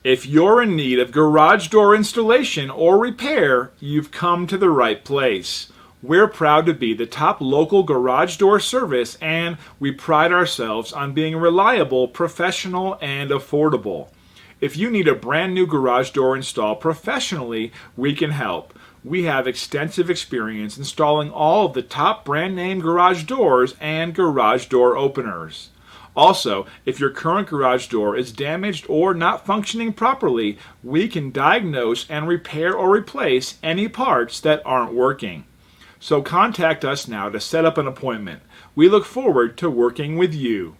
If you're in need of garage door installation or repair, you've come to the right place. We're proud to be the top local garage door service, and we pride ourselves on being reliable, professional, and affordable. If you need a brand new garage door installed professionally, we can help. We have extensive experience installing all of the top brand name garage doors and garage door openers. Also, if your current garage door is damaged or not functioning properly, we can diagnose and repair or replace any parts that aren't working. So contact us now to set up an appointment. We look forward to working with you.